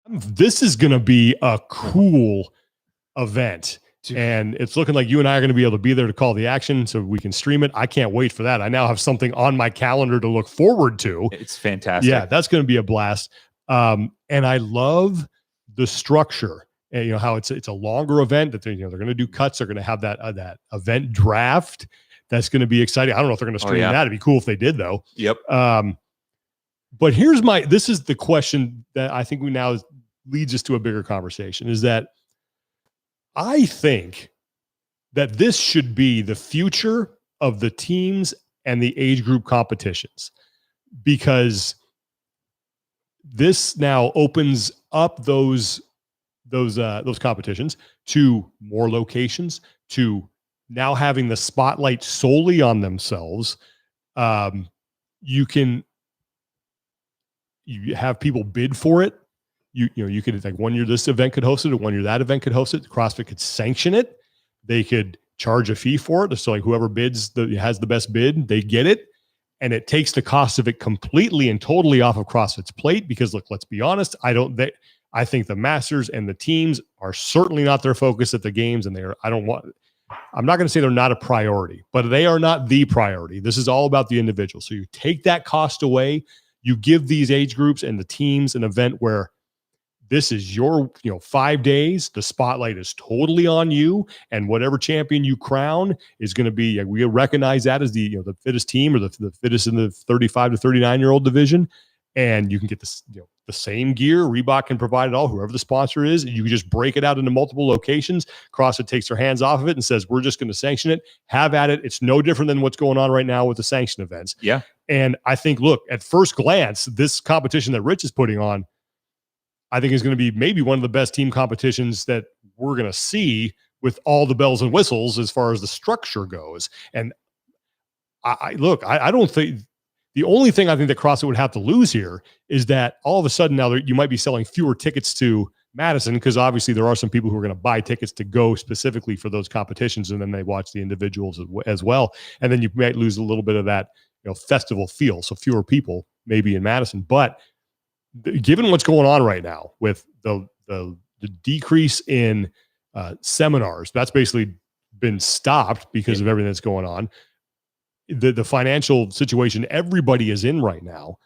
This is going to be a cool event. And it's looking like you and I are going to be able to be there to call the action so we can stream it. I can't wait for that. I now have something on my calendar to look forward to. It's fantastic. Yeah, that's going to be a blast. And I love the structure. And, how it's a longer event that they're going to do cuts. They're going to have that event draft. That's going to be exciting. I don't know if they're going to stream that. It'd be cool if they did, though. Yep. But this is the question that I think now leads us to a bigger conversation, is that I think that this should be the future of the teams and the age group competitions, because this now opens up those competitions to more locations, to now having the spotlight solely on themselves. You have people bid for it. You could, like, 1 year this event could host it, or 1 year that event could host it. CrossFit could sanction it. They could charge a fee for it. So, like, whoever has the best bid, they get it. And it takes the cost of it completely and totally off of CrossFit's plate, because, look, let's be honest. I think the masters and the teams are certainly not their focus at the games. And I'm not going to say they're not a priority, but they are not the priority. This is all about the individual. So you take that cost away, you give these age groups and the teams an event where this is your, 5 days. The spotlight is totally on you, and whatever champion you crown is going to be, we recognize that as the fittest team, or the fittest in the 35 to 39-year-old division. And you can get this, the same gear. Reebok can provide it all, whoever the sponsor is. You can just break it out into multiple locations. CrossFit takes their hands off of it and says, we're just going to sanction it. Have at it. It's no different than what's going on right now with the sanction events. Yeah. And I think, look, at first glance, this competition that Rich is putting on, I think is going to be maybe one of the best team competitions that we're going to see, with all the bells and whistles as far as the structure goes. And I don't think the only thing I think that CrossFit would have to lose here is that all of a sudden now you might be selling fewer tickets to Madison, because obviously there are some people who are going to buy tickets to go specifically for those competitions, and then they watch the individuals as well. And then you might lose a little bit of that, festival feel. So fewer people maybe in Madison, but given what's going on right now with the decrease in seminars, that's basically been stopped because of everything that's going on. The financial situation everybody is in right now,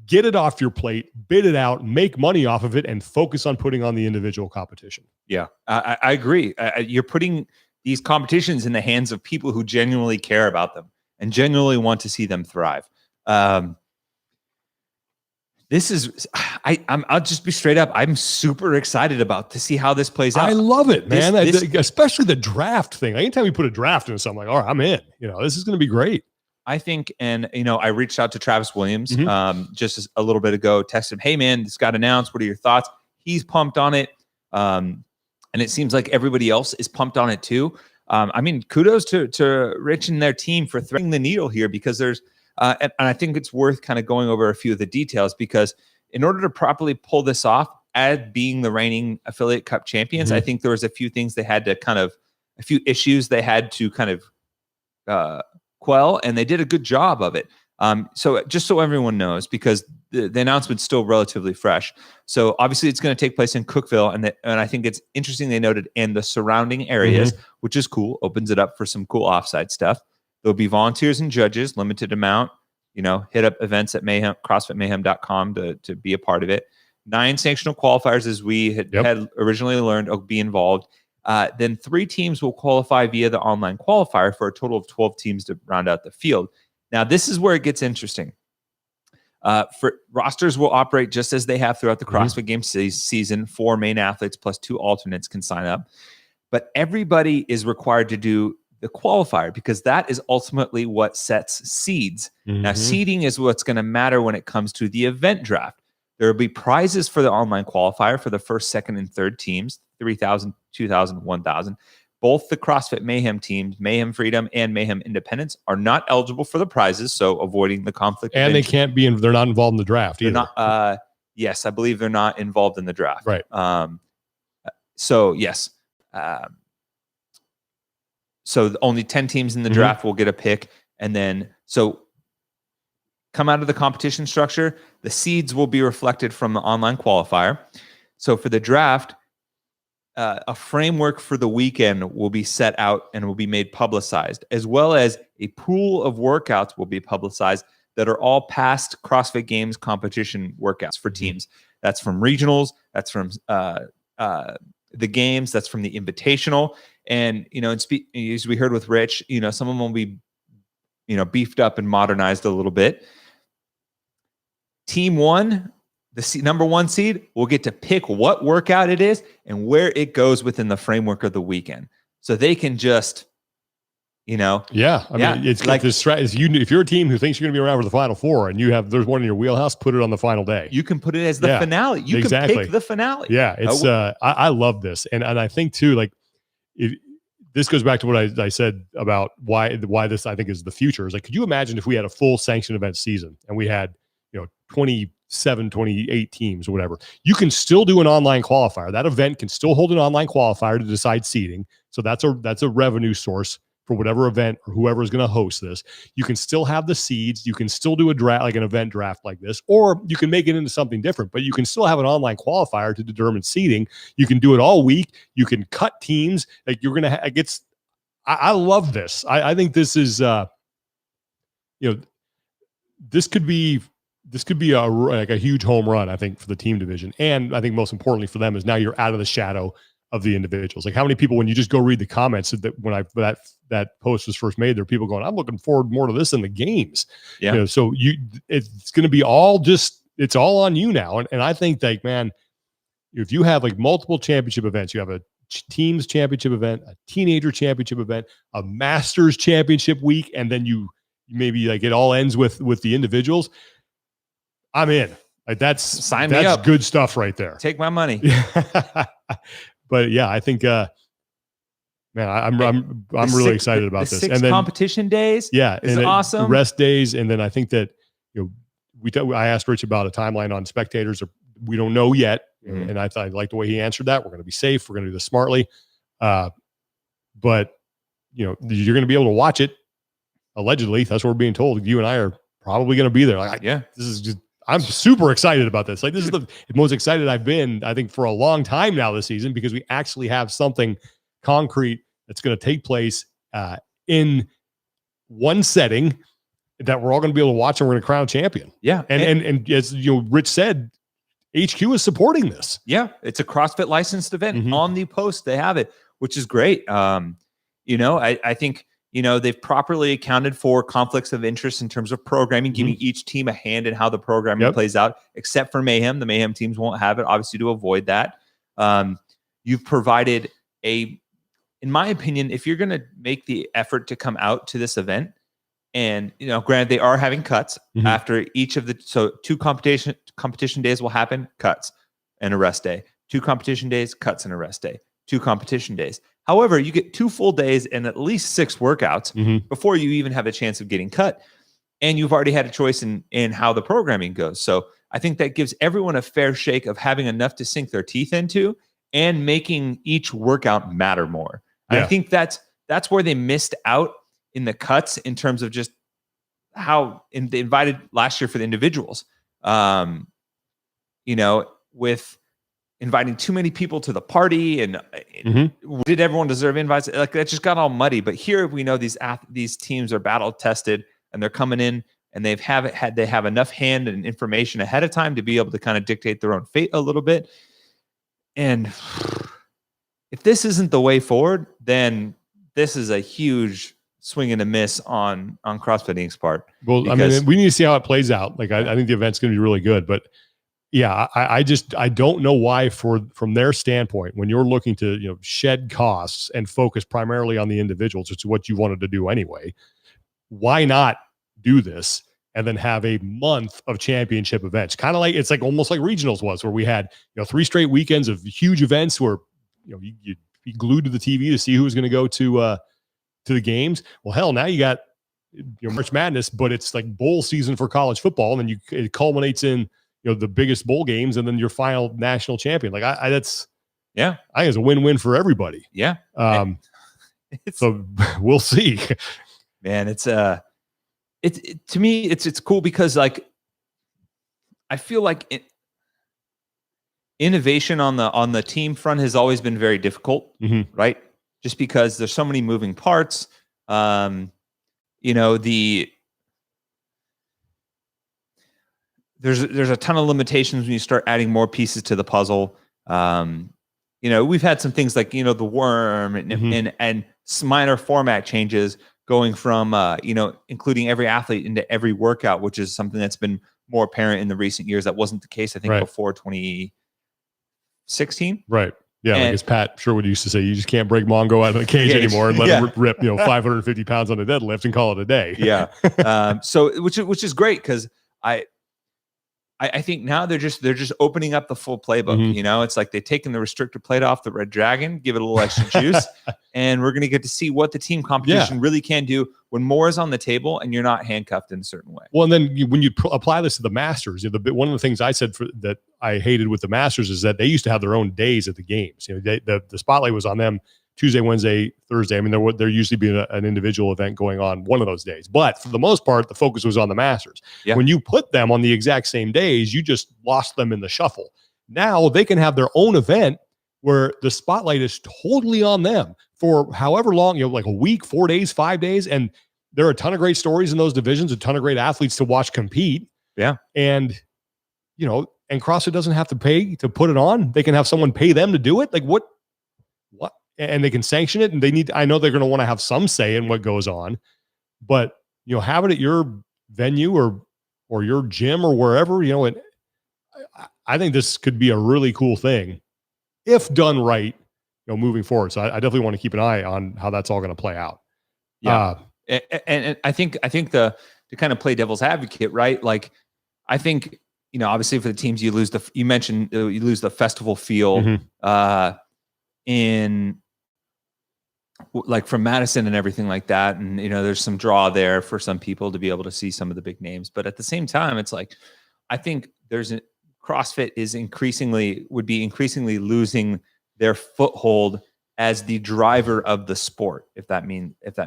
get it off your plate, bid it out, make money off of it, and focus on putting on the individual competition. Yeah, I agree. You're putting these competitions in the hands of people who genuinely care about them and genuinely want to see them thrive. I'll just be straight up. I'm super excited to see how this plays out. I love it, man. Especially the draft thing. Anytime we put a draft into something, like, all right, I'm in. This is going to be great. I think, and I reached out to Travis Williams just a little bit ago, texted him, hey man, this got announced. What are your thoughts? He's pumped on it. And it seems like everybody else is pumped on it too. Kudos to Rich and their team for threading the needle here, because there's, and I think it's worth kind of going over a few of the details, because in order to properly pull this off, as being the reigning affiliate cup champions, I think there was a few things they had to a few issues they had to kind of quell, and they did a good job of it. So just so everyone knows, because the announcement's still relatively fresh. So obviously it's going to take place in Cookeville, and I think it's interesting they noted in the surrounding areas, which is cool, opens it up for some cool offsite stuff. There'll be volunteers and judges, limited amount. Hit up events at CrossFitMayhem.com to be a part of it. 9 sanctional qualifiers, as we had originally learned, will be involved. Then 3 teams will qualify via the online qualifier, for a total of 12 teams to round out the field. Now, this is where it gets interesting. For rosters will operate just as they have throughout the CrossFit Games season. 4 main athletes plus 2 alternates can sign up. But everybody is required to do the qualifier, because that is ultimately what sets seeds. Now, seeding is what's going to matter when it comes to the event draft. There will be prizes for the online qualifier for the first, second, and third teams, 3,000, 2,000, 1,000. Both the CrossFit Mayhem teams, Mayhem Freedom and Mayhem Independence, are not eligible for the prizes, so avoiding the conflict. And they can't be they're not involved in the draft either. Yes, I believe they're not involved in the draft. Right. So yes. So only 10 teams in the draft will get a pick. And then, so come out of the competition structure, the seeds will be reflected from the online qualifier. So for the draft, a framework for the weekend will be set out and will be made publicized, as well as a pool of workouts will be publicized that are all past CrossFit Games competition workouts for teams. That's from regionals, that's from the games, that's from the invitational. And, as we heard with Rich, some of them will be, beefed up and modernized a little bit. Team 1, the number 1 seed, will get to pick what workout it is and where it goes within the framework of the weekend. So they can just, I mean, it's like this strategy. If you're a team who thinks you're going to be around for the Final Four and there's one in your wheelhouse, put it on the final day. You can put it as the finale. You can pick the finale. Yeah, it's I love this, and I think too, like, this goes back to what I said about why this I think is the future. Is like, could you imagine if we had a full sanctioned event season and we had 27, 28 teams or whatever? You can still do an online qualifier. That event can still hold an online qualifier to decide seeding. So that's a revenue source for whatever event or whoever is going to host this. You can still have the seeds. You can still do a draft, like an event draft like this, or you can make it into something different, but you can still have an online qualifier to determine seeding. You can do it all week. You can cut teams. Like, you're going to, I love this. I think this is, this could be a huge home run, I think, for the team division. And I think most importantly for them is now you're out of the shadow of the individuals. Like, how many people, when you just go read the comments, that when that post was first made, there are people going, I'm looking forward more to this than the games. Yeah. So it's going to be it's all on you now. And I think that, man, if you have like multiple championship events, you have a teams championship event, a teenager championship event, a masters championship week, and then you maybe like it all ends with the individuals, I'm in. Like, that's good stuff right there. Take my money. But yeah, I think, man, I'm really excited about this. 6 and then competition days, is awesome. Rest days, and then I think that I asked Rich about a timeline on spectators. We don't know yet, and I thought I liked the way he answered that. We're going to be safe. We're going to do this smartly, but you're going to be able to watch it. Allegedly, that's what we're being told. You and I are probably going to be there. Like, this is just. I'm super excited about this. Like, this is the most excited I've been, I think, for a long time now this season, because we actually have something concrete that's going to take place in one setting that we're all going to be able to watch, and we're going to crown champion. Yeah. And as Rich said, HQ is supporting this. Yeah. It's a CrossFit licensed event. On the post, they have it, which is great. I think, they've properly accounted for conflicts of interest in terms of programming, giving each team a hand in how the programming plays out, except for Mayhem. The Mayhem teams won't have it, obviously, to avoid that. You've provided in my opinion, if you're going to make the effort to come out to this event, and, granted, they are having cuts after each of so 2 competition days will happen, cuts and a rest day. 2 competition days, cuts and a rest day. 2 competition days. However, you get 2 full days and at least 6 workouts before you even have a chance of getting cut. And you've already had a choice in how the programming goes. So I think that gives everyone a fair shake of having enough to sink their teeth into and making each workout matter more. Yeah. I think that's where they missed out in the cuts in terms of just how they invited last year for the individuals. With inviting too many people to the party, and did everyone deserve invites? Like, that just got all muddy. But here we know these teams are battle tested, and they're coming in, and they have enough hand and information ahead of time to be able to kind of dictate their own fate a little bit. And if this isn't the way forward, then this is a huge swing and a miss on CrossFit Inc.'s part. Well, I mean, we need to see how it plays out. Like, I think the event's going to be really good, but yeah, I don't know why, from their standpoint, when you're looking to shed costs and focus primarily on the individuals, which is what you wanted to do anyway, why not do this and then have a month of championship events? Kind of like, it's like almost like regionals was, where we had 3 straight weekends of huge events where you'd be glued to the TV to see who was going to go to the games. Well, hell, now you got March Madness, but it's like bowl season for college football, and then it culminates in the biggest bowl games, and then your final national champion. Like, I think it's a win-win for everybody. Yeah. So we'll see, man. It's to me, it's cool because, like, I feel like innovation on the team front has always been very difficult, right? Just because there's so many moving parts. You know, there's a ton of limitations when you start adding more pieces to the puzzle. You know, we've had some things like, you know, the worm and minor format changes going from, you know, including every athlete into every workout, which is something that's been more apparent in the recent years. That wasn't the case, I think, before 2016. Right. Yeah. Like as Pat Sherwood used to say, you just can't break Mongo out of the cage anymore and let him rip, you know, 550 pounds on a deadlift and call it a day. Yeah. So, which is great, because I think now they're just opening up the full playbook. You know, it's like they've taken the restrictor plate off the Red Dragon, give it a little extra juice, and we're going to get to see what the team competition really can do when more is on the table and you're not handcuffed in a certain way. Well, and then when you apply this to the Masters, you know, one of the things I said that I hated with the Masters is that they used to have their own days at the games. You know, the spotlight was on them Tuesday, Wednesday, Thursday. I mean, there usually be an individual event going on one of those days, but for the most part, the focus was on the Masters. Yeah. When you put them on the exact same days, you just lost them in the shuffle. Now they can have their own event where the spotlight is totally on them for however long, you know, like a week, 4 days, 5 days. And there are a ton of great stories in those divisions, a ton of great athletes to watch compete. Yeah. And, you know, and CrossFit doesn't have to pay to put it on. They can have someone pay them to do it. Like what? And they can sanction it, and I know they're going to want to have some say in what goes on, but, you know, have it at your venue or your gym or wherever, you know, and I think this could be a really cool thing if done right, you know, moving forward. So I definitely want to keep an eye on how that's all going to play out. Yeah. And I think to kind of play devil's advocate, right? Like, I think, you know, obviously for the teams, you lose the festival feel, in like from Madison and everything like that. And, you know, there's some draw there for some people to be able to see some of the big names, but at the same time, it's like, I think CrossFit would be increasingly losing their foothold as the driver of the sport, if that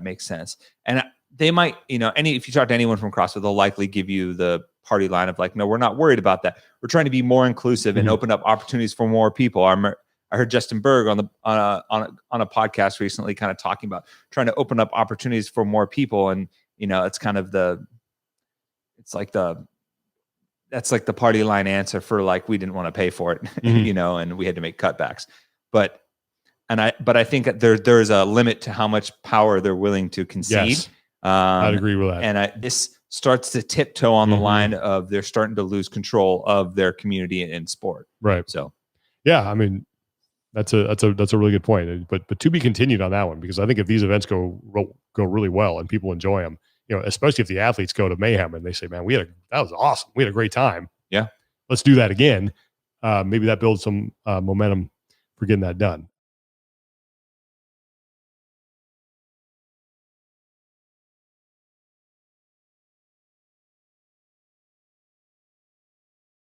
makes sense. And they might, you know, if you talk to anyone from CrossFit, they'll likely give you the party line of like, no, we're not worried about that. We're trying to be more inclusive and open up opportunities for more people. I heard Justin Berg on a podcast recently, kind of talking about trying to open up opportunities for more people, and, you know, it's kind of that's like the party line answer for like, we didn't want to pay for it, you know, and we had to make cutbacks. But I think that there's a limit to how much power they're willing to concede. Yes, I'd agree with that. And this starts to tiptoe on the line of they're starting to lose control of their community in sport. Right. So, yeah, I mean, that's a really good point, but to be continued on that one, because I think if these events go really well and people enjoy them, you know, especially if the athletes go to Mayhem and they say, man, that was awesome. We had a great time. Yeah. Let's do that again. Maybe that builds some momentum for getting that done.